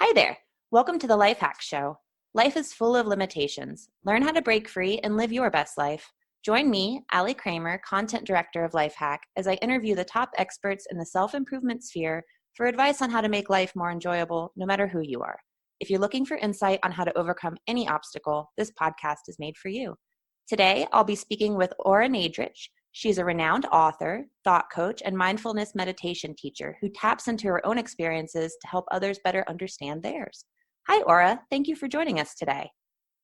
Hi there. Welcome to the Lifehack Show. Life is full of limitations. Learn how to break free and live your best life. Join me, Allie Kramer, Content Director of Lifehack, as I interview the top experts in the self-improvement sphere for advice on how to make life more enjoyable, no matter who you are. If you're looking for insight on how to overcome any obstacle, this podcast is made for you. Today, I'll be speaking with Ora Nadrich. She's a renowned author, thought coach, and mindfulness meditation teacher who taps into her own experiences to help others better understand theirs. Hi, Ora. Thank you for joining us today.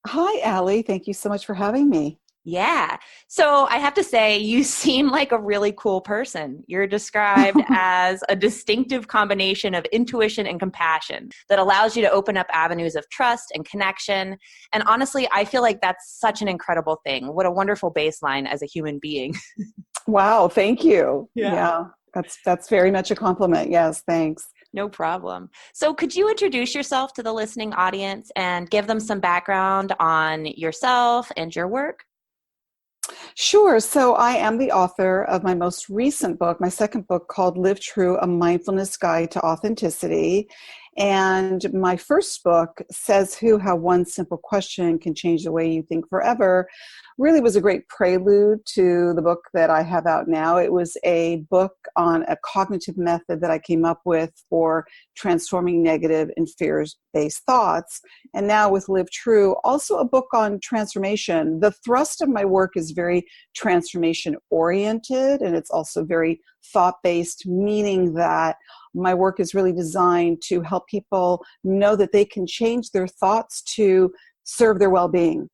Hi, Allie. Thank you so much for having me. Yeah. So I have to say, you seem like a really cool person. You're described as a distinctive combination of intuition and compassion that allows you to open up avenues of trust and connection. And honestly, I feel like that's such an incredible thing. What a wonderful baseline as a human being. Wow. Thank you. Yeah. That's very much a compliment. Yes. Thanks. No problem. So could you introduce yourself to the listening audience and give them some background on yourself and your work? Sure. So I am the author of my most recent book, my second book called Live True, A Mindfulness Guide to Authenticity. And my first book, Says Who, How One Simple Question Can Change the Way You Think Forever, really was a great prelude to the book that I have out now. It was a book on a cognitive method that I came up with for transforming negative and fear-based thoughts. And now with Live True, also a book on transformation. The thrust of my work is very transformation-oriented, and it's also very thought-based, meaning that my work is really designed to help people know that they can change their thoughts to serve their well-being.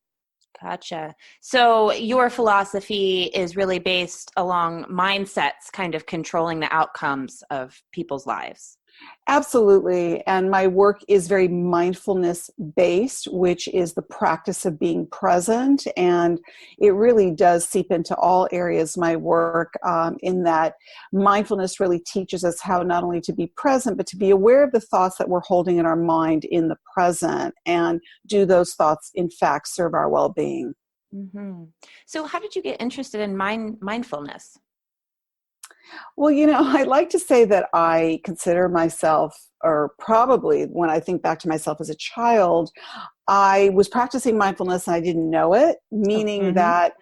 Gotcha. So your philosophy is really based along mindsets, kind of controlling the outcomes of people's lives. Absolutely. And my work is very mindfulness based, which is the practice of being present. And it really does seep into all areas of my work, in that mindfulness really teaches us how not only to be present, but to be aware of the thoughts that we're holding in our mind in the present. And do those thoughts, in fact, serve our well-being? Mm-hmm. So how did you get interested in mindfulness? Well, I like to say that I consider myself, or probably when I think back to myself as a child, I was practicing mindfulness and I didn't know it, meaning that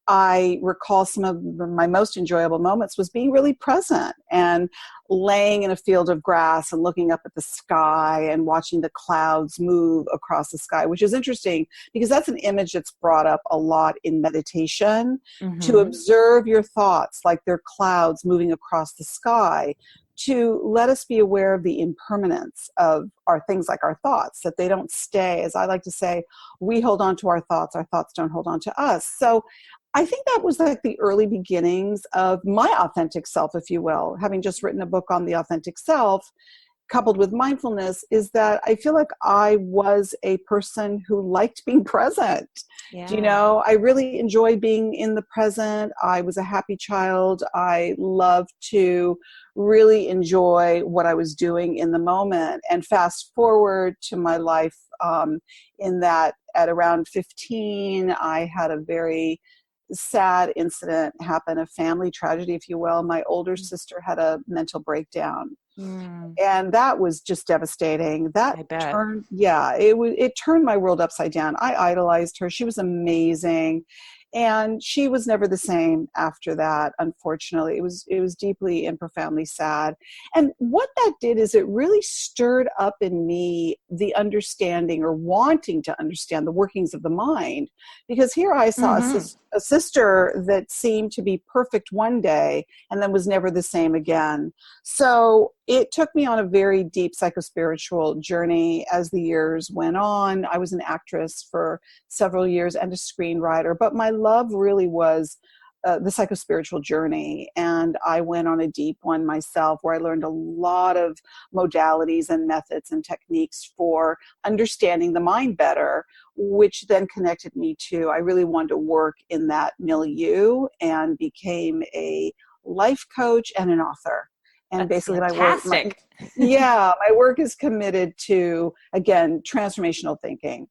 I recall some of my most enjoyable moments was being really present and laying in a field of grass and looking up at the sky and watching the clouds move across the sky, which is interesting because that's an image that's brought up a lot in meditation, to observe your thoughts like they're clouds moving across the sky, to let us be aware of the impermanence of our things like our thoughts, that they don't stay. As I like to say, we hold on to our thoughts don't hold on to us. So I think that was like the early beginnings of my authentic self, if you will. Having just written a book on the authentic self, coupled with mindfulness, is that I feel like I was a person who liked being present. Yeah. I really enjoyed being in the present. I was a happy child. I loved to really enjoy what I was doing in the moment. And fast forward to my life, in that at around 15, I had a very sad incident happen, a family tragedy, if you will. My older sister had a mental breakdown. And that was just devastating. That I bet. it turned my world upside down. I idolized her. She was amazing. And she was never the same after that, unfortunately. It was deeply and profoundly sad. And what that did is it really stirred up in me the understanding, or wanting to understand, the workings of the mind. Because here I saw a sister that seemed to be perfect one day and then was never the same again. So it took me on a very deep psychospiritual journey as the years went on. I was an actress for several years and a screenwriter, but my love really was the psychospiritual journey. And I went on a deep one myself, where I learned a lot of modalities and methods and techniques for understanding the mind better, which then connected me to, I really wanted to work in that milieu, and became a life coach and an author. And That's basically fantastic. my work is committed to, again, transformational thinking.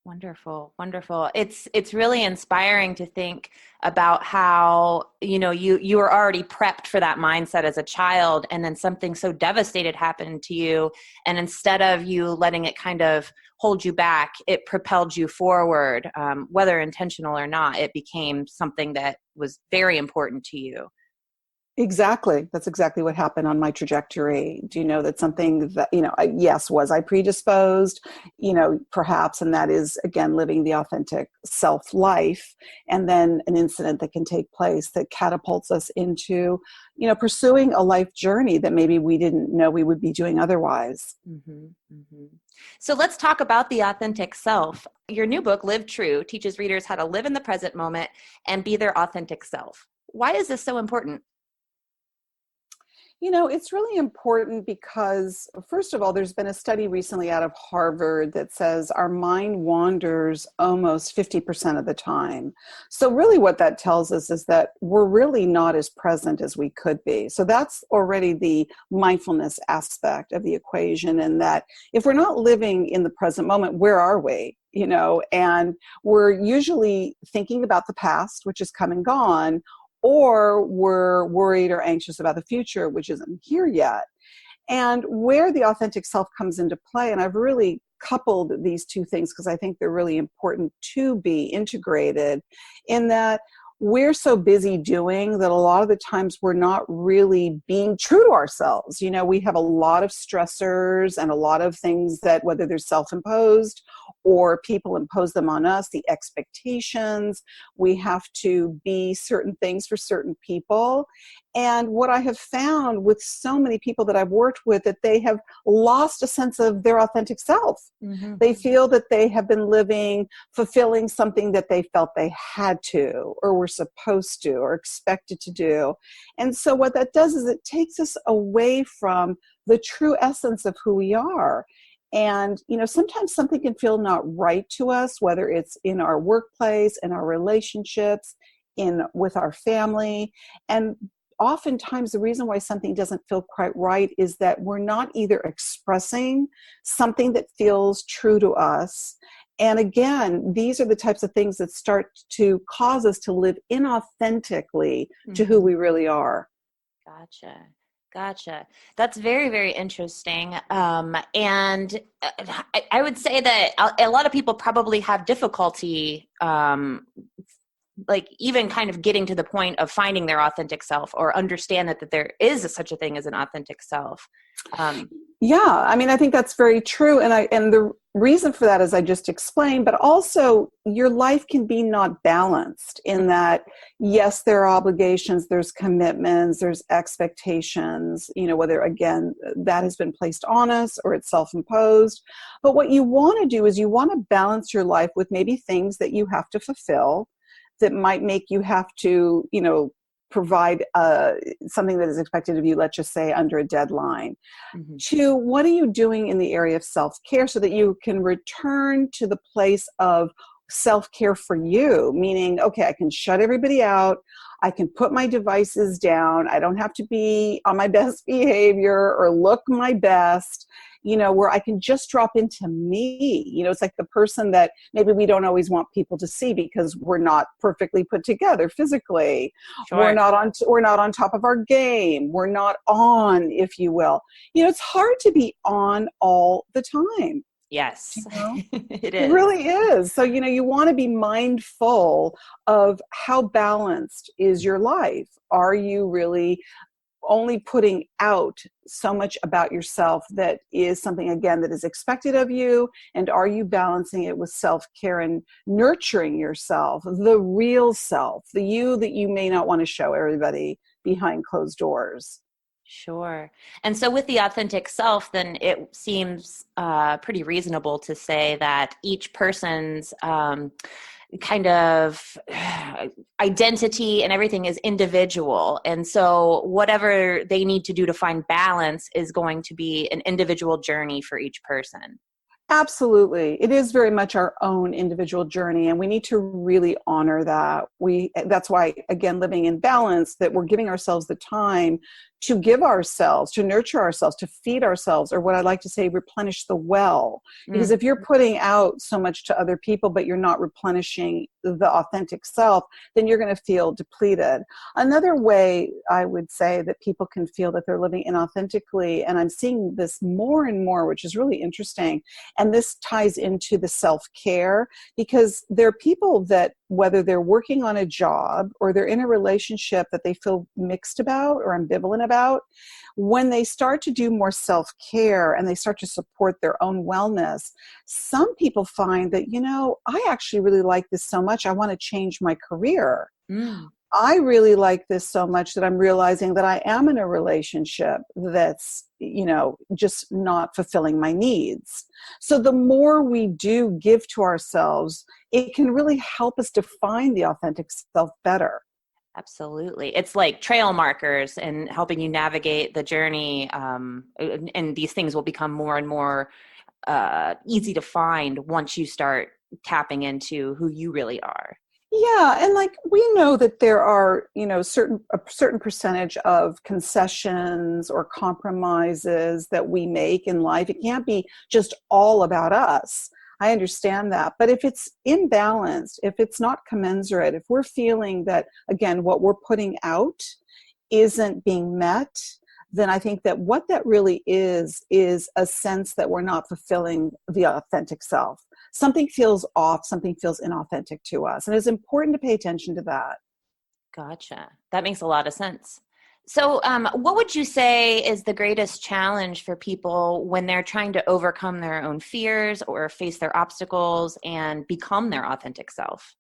Wonderful, wonderful. It's really inspiring to think about how, you were already prepped for that mindset as a child, and then something so devastated happened to you, and instead of you letting it kind of hold you back, it propelled you forward, whether intentional or not. It became something that was very important to you. Exactly. That's exactly what happened on my trajectory. Do you know that something that, yes, was I predisposed, perhaps, and that is, again, living the authentic self life, and then an incident that can take place that catapults us into, pursuing a life journey that maybe we didn't know we would be doing otherwise. Mm-hmm, mm-hmm. So let's talk about the authentic self. Your new book, Live True, teaches readers how to live in the present moment and be their authentic self. Why is this so important? It's really important because, first of all, there's been a study recently out of Harvard that says our mind wanders almost 50% of the time. So really what that tells us is that we're really not as present as we could be. So that's already the mindfulness aspect of the equation, and that if we're not living in the present moment, where are we? And we're usually thinking about the past, which is come and gone, or we're worried or anxious about the future, which isn't here yet. And where the authentic self comes into play, and I've really coupled these two things because I think they're really important to be integrated, in that we're so busy doing that a lot of the times we're not really being true to ourselves. We have a lot of stressors and a lot of things that, whether they're self-imposed or people impose them on us, the expectations, we have to be certain things for certain people. And what I have found with so many people that I've worked with, that they have lost a sense of their authentic self. Mm-hmm. They feel that they have been fulfilling something that they felt they had to, or were supposed to, or expected to do. And so what that does is it takes us away from the true essence of who we are. And, sometimes something can feel not right to us, whether it's in our workplace, in our relationships, with our family. And oftentimes the reason why something doesn't feel quite right is that we're not either expressing something that feels true to us. And again, these are the types of things that start to cause us to live inauthentically to who we really are. Gotcha. That's very, very interesting. And I would say that a lot of people probably have difficulty, like even kind of getting to the point of finding their authentic self, or understand that there is such a thing as an authentic self. Yeah, I think that's very true. And the reason for that is I just explained, but also your life can be not balanced in that, yes, there are obligations, there's commitments, there's expectations, whether, again, that has been placed on us or it's self-imposed. But what you want to do is you want to balance your life with maybe things that you have to fulfill that might make you have to, provide something that is expected of you, let's just say under a deadline. Mm-hmm. To what are you doing in the area of self-care so that you can return to the place of self-care for you, meaning, okay, I can shut everybody out. I can put my devices down. I don't have to be on my best behavior or look my best, where I can just drop into me. It's like the person that maybe we don't always want people to see because we're not perfectly put together physically. Sure. We're not on top of our game. We're not on, if you will. It's hard to be on all the time. Yes, it is. It really is. So, you want to be mindful of how balanced is your life. Are you really only putting out so much about yourself that is something, again, that is expected of you? And are you balancing it with self-care and nurturing yourself, the real self, the you that you may not want to show everybody behind closed doors? Sure. And so with the authentic self, then it seems pretty reasonable to say that each person's kind of identity and everything is individual. And so whatever they need to do to find balance is going to be an individual journey for each person. Absolutely. It is very much our own individual journey, and we need to really honor that. That's why, again, living in balance, that we're giving ourselves the time to give ourselves, to nurture ourselves, to feed ourselves, or what I like to say, replenish the well. Because if you're putting out so much to other people, but you're not replenishing the authentic self, then you're going to feel depleted. Another way I would say that people can feel that they're living inauthentically, and I'm seeing this more and more, which is really interesting, and this ties into the self-care, because there are people that, whether they're working on a job or they're in a relationship that they feel mixed about or ambivalent about, when they start to do more self-care and they start to support their own wellness, some people find that, I actually really like this so much, I want to change my career. I really like this so much that I'm realizing that I am in a relationship that's, just not fulfilling my needs. So the more we do give to ourselves, it can really help us define the authentic self better. Absolutely. It's like trail markers and helping you navigate the journey. And these things will become more and more easy to find once you start tapping into who you really are. Yeah, and we know that there are, a certain percentage of concessions or compromises that we make in life. It can't be just all about us. I understand that. But if it's imbalanced, if it's not commensurate, if we're feeling that, again, what we're putting out isn't being met, then I think that what that really is a sense that we're not fulfilling the authentic self. Something feels off, something feels inauthentic to us. And it's important to pay attention to that. Gotcha. That makes a lot of sense. So what would you say is the greatest challenge for people when they're trying to overcome their own fears or face their obstacles and become their authentic self?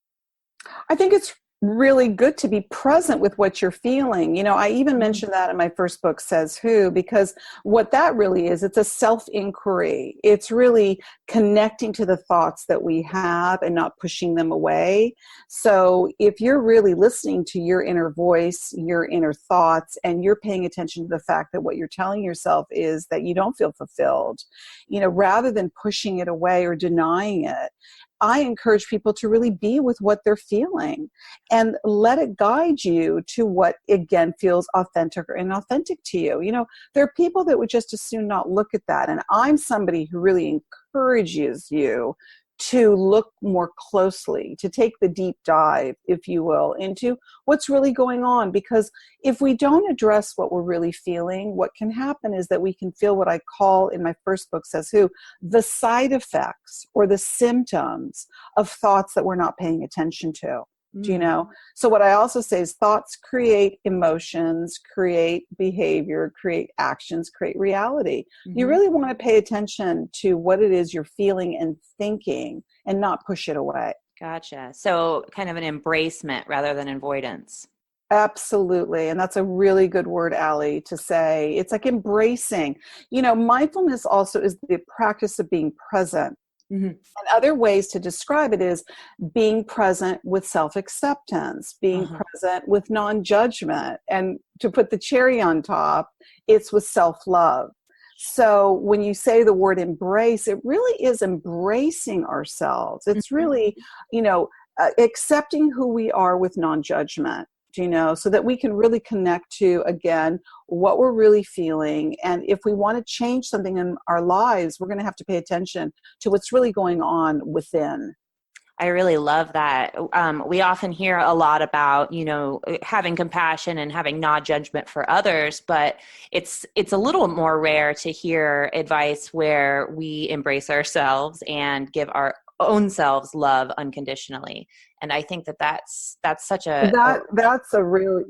I think it's really good to be present with what you're feeling. I even mentioned that in my first book, Says Who, because what that really is, it's a self-inquiry. It's really connecting to the thoughts that we have and not pushing them away. So if you're really listening to your inner voice, your inner thoughts, and you're paying attention to the fact that what you're telling yourself is that you don't feel fulfilled, rather than pushing it away or denying it, I encourage people to really be with what they're feeling and let it guide you to what, again, feels authentic or inauthentic to you. There are people that would just as soon not look at that. And I'm somebody who really encourages you to look more closely, to take the deep dive, if you will, into what's really going on. Because if we don't address what we're really feeling, what can happen is that we can feel what I call in my first book, Says Who, the side effects or the symptoms of thoughts that we're not paying attention to. Do you know? So what I also say is thoughts create emotions, create behavior, create actions, create reality. You really want to pay attention to what it is you're feeling and thinking and not push it away. Gotcha. So kind of an embracement rather than avoidance. Absolutely. And that's a really good word, Allie, to say. It's like embracing. Mindfulness also is the practice of being present. And other ways to describe it is being present with self-acceptance, being present with non-judgment, and to put the cherry on top, it's with self-love. So when you say the word embrace, it really is embracing ourselves. It's really, accepting who we are with non-judgment. So that we can really connect to, again, what we're really feeling. And if we want to change something in our lives, we're going to have to pay attention to what's really going on within. I really love that. We often hear a lot about, having compassion and having non-judgment for others, but it's a little more rare to hear advice where we embrace ourselves and give our own selves love unconditionally. And I think that's such that's a really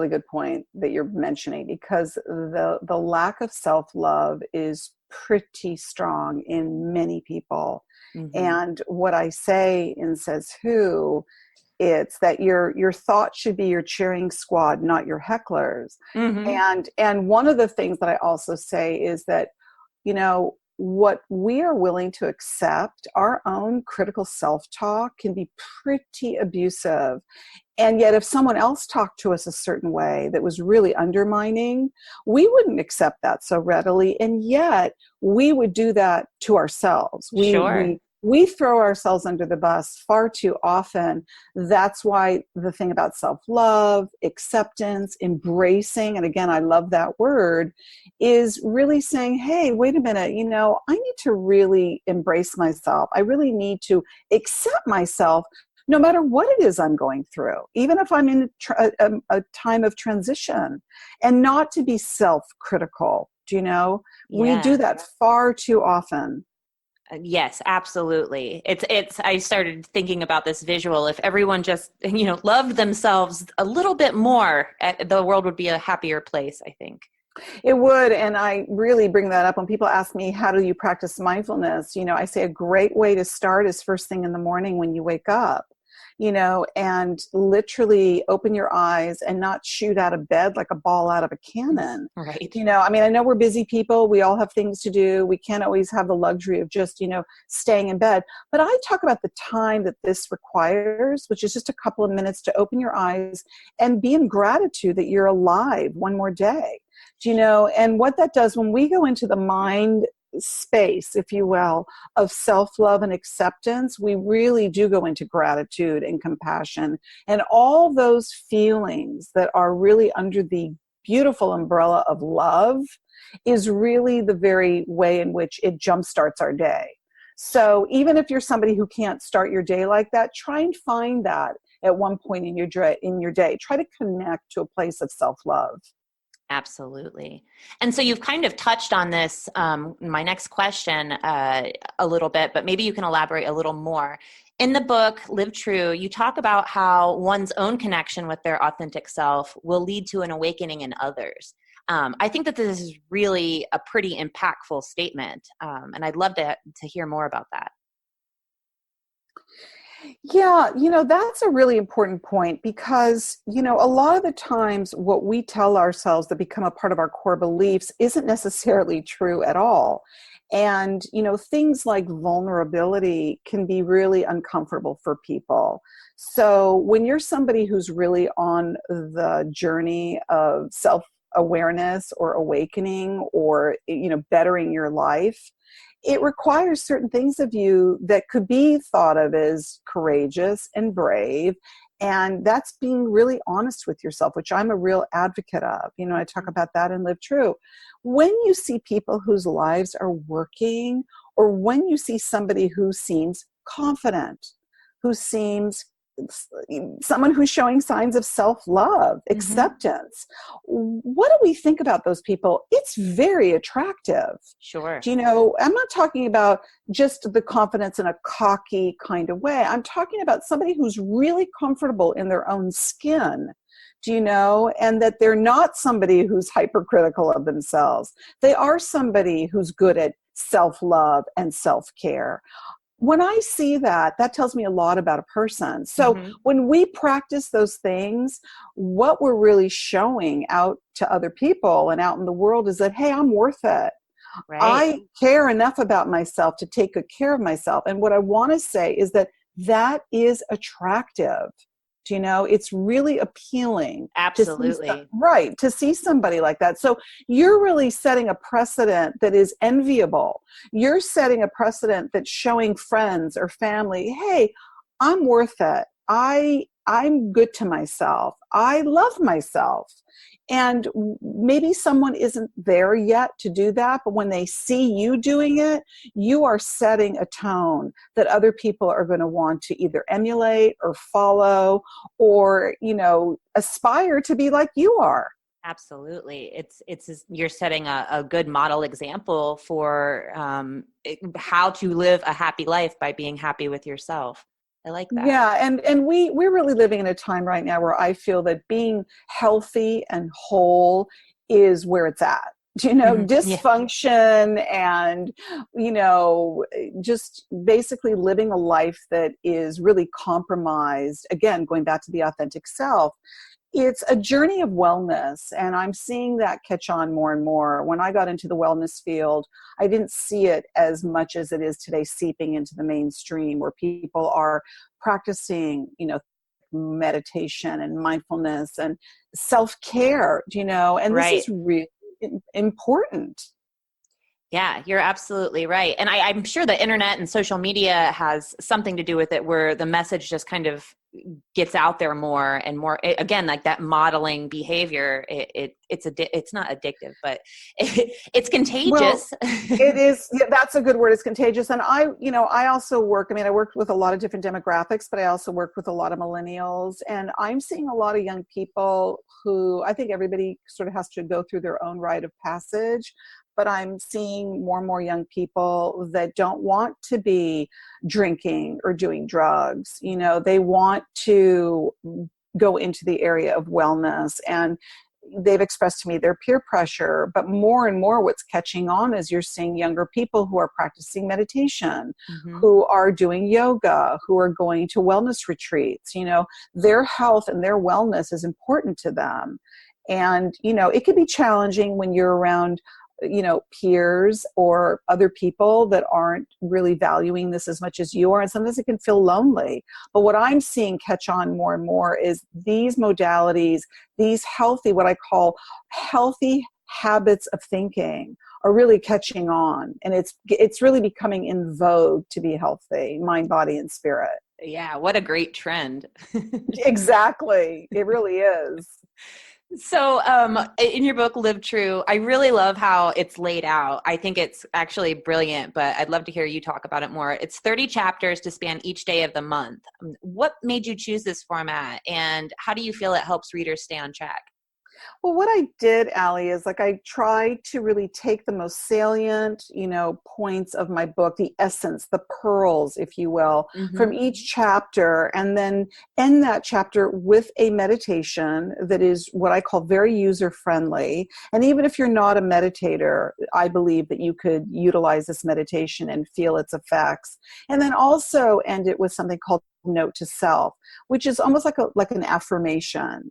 good point that you're mentioning, because the lack of self-love is pretty strong in many people. And what I say in Says Who, it's that your thoughts should be your cheering squad, not your hecklers. And one of the things that I also say is that, what we are willing to accept, our own critical self-talk can be pretty abusive. And yet if someone else talked to us a certain way that was really undermining, we wouldn't accept that so readily. And yet we would do that to ourselves. Sure. We throw ourselves under the bus far too often. That's why the thing about self-love, acceptance, embracing, and again, I love that word, is really saying, hey, wait a minute, I need to really embrace myself. I really need to accept myself no matter what it is I'm going through, even if I'm in a time of transition, and not to be self-critical. We do Yeah. that far too often. Yes, absolutely. I started thinking about this visual. If everyone just, loved themselves a little bit more, the world would be a happier place, I think. It would, and I really bring that up when people ask me, how do you practice mindfulness? I say a great way to start is first thing in the morning when you wake up. And literally open your eyes and not shoot out of bed like a ball out of a cannon. Right. I know we're busy people. We all have things to do. We can't always have the luxury of just, staying in bed. But I talk about the time that this requires, which is just a couple of minutes to open your eyes and be in gratitude that you're alive one more day. And what that does when we go into the mind space, if you will, of self-love and acceptance, we really do go into gratitude and compassion and all those feelings that are really under the beautiful umbrella of love is really the very way in which it jumpstarts our day. So even if you're somebody who can't start your day like that, try and find that at one point in your day. Try to connect to a place of self-love. Absolutely. And so you've kind of touched on this, my next question, a little bit, but maybe you can elaborate a little more. In the book, Live True, you talk about how one's own connection with their authentic self will lead to an awakening in others. I think that this is really a pretty impactful statement, and I'd love to hear more about that. Yeah, that's a really important point because, a lot of the times what we tell ourselves that become a part of our core beliefs isn't necessarily true at all. And, things like vulnerability can be really uncomfortable for people. So when you're somebody who's really on the journey of self-awareness or awakening or, bettering your life, it requires certain things of you that could be thought of as courageous and brave. And that's being really honest with yourself, which I'm a real advocate of. I talk about that in Live True. When you see people whose lives are working, or when you see somebody who seems confident, who seems someone who's showing signs of self-love, acceptance, what do we think about those people? It's very attractive. Sure. I'm not talking about just the confidence in a cocky kind of way. I'm talking about somebody who's really comfortable in their own skin. And that they're not somebody who's hypercritical of themselves. They are somebody who's good at self-love and self-care. When I see that, that tells me a lot about a person. So when we practice those things, what we're really showing out to other people and out in the world is that, hey, I'm worth it. Right. I care enough about myself to take good care of myself. And what I want to say is that that is attractive. It's really appealing. Absolutely. To see somebody like that. So you're really setting a precedent that is enviable. You're setting a precedent that's showing friends or family, hey, I'm worth it. I'm good to myself. I love myself. And maybe someone isn't there yet to do that, but when they see you doing it, you are setting a tone that other people are going to want to either emulate or follow or, aspire to be like you are. Absolutely. You're setting a good model example for how to live a happy life by being happy with yourself. I like that. Yeah, and we're really living in a time right now where I feel that being healthy and whole is where it's at. Dysfunction and, just basically living a life that is really compromised, again, going back to the authentic self, it's a journey of wellness, and I'm seeing that catch on more and more. When I got into the wellness field, I didn't see it as much as it is today, seeping into the mainstream, where people are practicing, meditation and mindfulness and self-care, and this Right. is really important. Yeah, you're absolutely right. And I'm sure the internet and social media has something to do with it, where the message just kind of gets out there more and more. Again, like that modeling behavior, it's not addictive, but it's Well, contagious. it is. Yeah, that's a good word. It's contagious. And I also work, I worked with a lot of different demographics, but I also work with a lot of millennials. And I'm seeing a lot of young people who, I think everybody sort of has to go through their own rite of passage. But I'm seeing more and more young people that don't want to be drinking or doing drugs. They want to go into the area of wellness, and they've expressed to me their peer pressure. But more and more what's catching on is you're seeing younger people who are practicing meditation, Mm-hmm. who are doing yoga, who are going to wellness retreats. Their health and their wellness is important to them. And, it can be challenging when you're around peers or other people that aren't really valuing this as much as you are. And sometimes it can feel lonely. But what I'm seeing catch on more and more is these modalities, these healthy, what I call healthy habits of thinking, are really catching on. And it's really becoming in vogue to be healthy, mind, body, and spirit. Yeah, what a great trend. Exactly. It really is. So in your book, Live True, I really love how it's laid out. I think it's actually brilliant, but I'd love to hear you talk about it more. It's 30 chapters to span each day of the month. What made you choose this format, and how do you feel it helps readers stay on track? Well, what I did, Allie, is I tried to really take the most salient, points of my book, the essence, the pearls, if you will, Mm-hmm. from each chapter, and then end that chapter with a meditation that is what I call very user-friendly. And even if you're not a meditator, I believe that you could utilize this meditation and feel its effects. And then also end it with something called note to self, which is almost like an affirmation,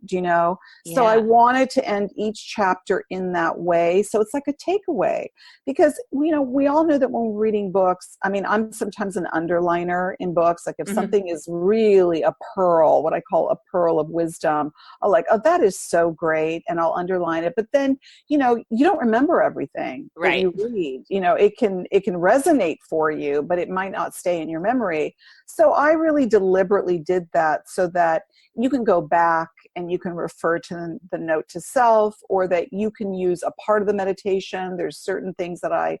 So I Yeah. wanted to end each chapter in that way. So it's like a takeaway, because, we all know that when we're reading books, I'm sometimes an underliner in books. Like if Mm-hmm. something is really a pearl, what I call a pearl of wisdom, I'll oh, that is so great. And I'll underline it. But then, you don't remember everything that Right. you read. It can resonate for you, but it might not stay in your memory. So I really deliberately did that so that you can go back and you can refer to the note to self, or that you can use a part of the meditation. There's certain things that I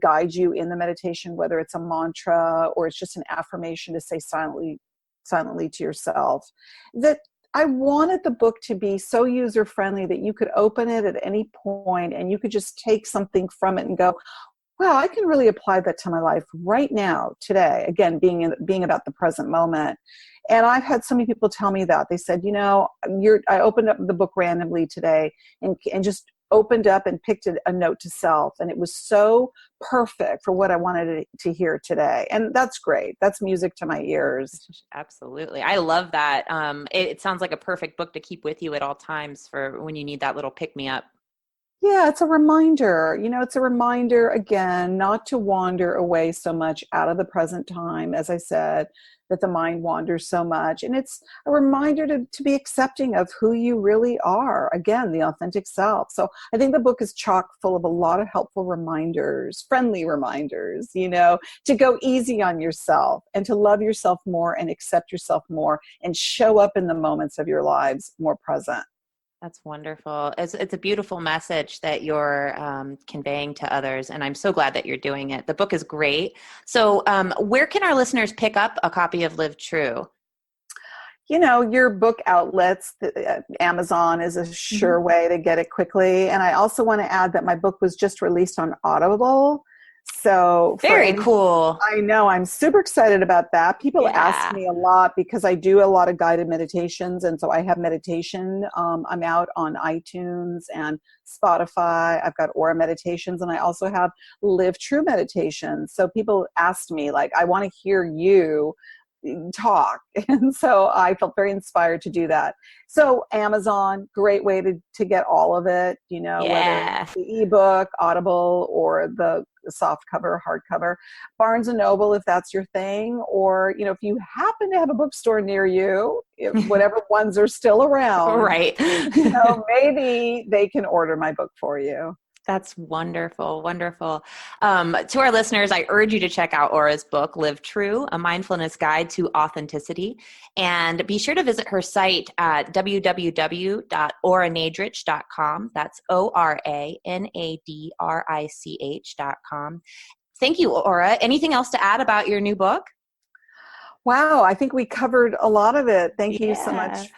guide you in the meditation, whether it's a mantra or it's just an affirmation to say silently to yourself. That I wanted the book to be so user-friendly that you could open it at any point and you could just take something from it and go, wow, I can really apply that to my life right now, today. Again, being about the present moment. And I've had so many people tell me that. They said, I opened up the book randomly today and just opened up and picked a note to self. And it was so perfect for what I wanted to hear today. And that's great. That's music to my ears. Absolutely. I love that. It sounds like a perfect book to keep with you at all times for when you need that little pick me up. Yeah, it's a reminder. It's a reminder, again, not to wander away so much out of the present time, as I said, that the mind wanders so much. And it's a reminder to be accepting of who you really are. Again, the authentic self. So I think the book is chock full of a lot of helpful reminders, friendly reminders, to go easy on yourself and to love yourself more and accept yourself more and show up in the moments of your lives more present. That's wonderful. It's a beautiful message that you're conveying to others, and I'm so glad that you're doing it. The book is great. So where can our listeners pick up a copy of Live True? Your book outlets, Amazon is a sure way to get it quickly. And I also want to add that my book was just released on Audible. So Very cool. I know, I'm super excited about that. People ask Yeah. me a lot because I do a lot of guided meditations. And so I have meditation. I'm out on iTunes and Spotify. I've got Ora meditations, and I also have Live True meditations. So people ask me, I want to hear you talk. And so I felt very inspired to do that. So Amazon, great way to get all of it, whether Yeah. it's the ebook, Audible, or the soft cover, hardcover. Barnes and Noble, if that's your thing, or, if you happen to have a bookstore near you, whatever ones are still around, Right. maybe they can order my book for you. That's wonderful. Wonderful. To our listeners, I urge you to check out Ora's book, Live True, A Mindfulness Guide to Authenticity. And be sure to visit her site at www.oranadrich.com. That's ORANADRICH.com. Thank you, Ora. Anything else to add about your new book? Wow, I think we covered a lot of it. Thank you so Yeah. much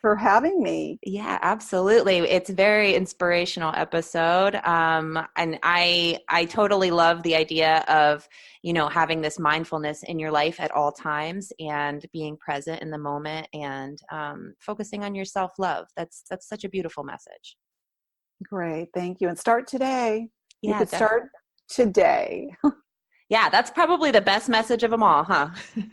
for having me. Yeah, absolutely. It's a very inspirational episode. And I totally love the idea of, having this mindfulness in your life at all times and being present in the moment and focusing on your self-love. That's such a beautiful message. Great, thank you. And start today. You Yeah, could start today. Yeah, that's probably the best message of them all, huh?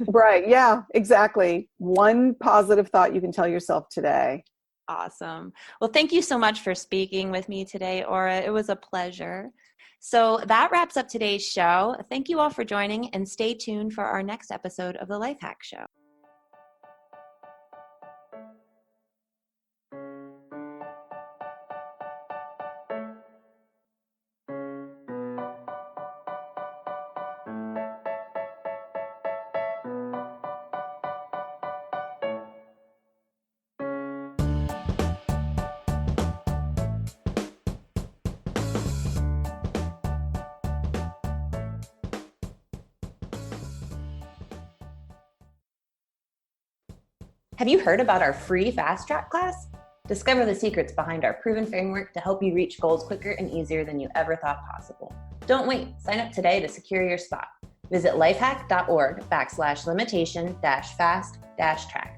Right. Yeah, exactly. One positive thought you can tell yourself today. Awesome. Well, thank you so much for speaking with me today, Ora. It was a pleasure. So that wraps up today's show. Thank you all for joining, and stay tuned for our next episode of the Lifehack Show. Have you heard about our free Fast Track class? Discover the secrets behind our proven framework to help you reach goals quicker and easier than you ever thought possible. Don't wait. Sign up today to secure your spot. Visit lifehack.org/limitation-fast-track.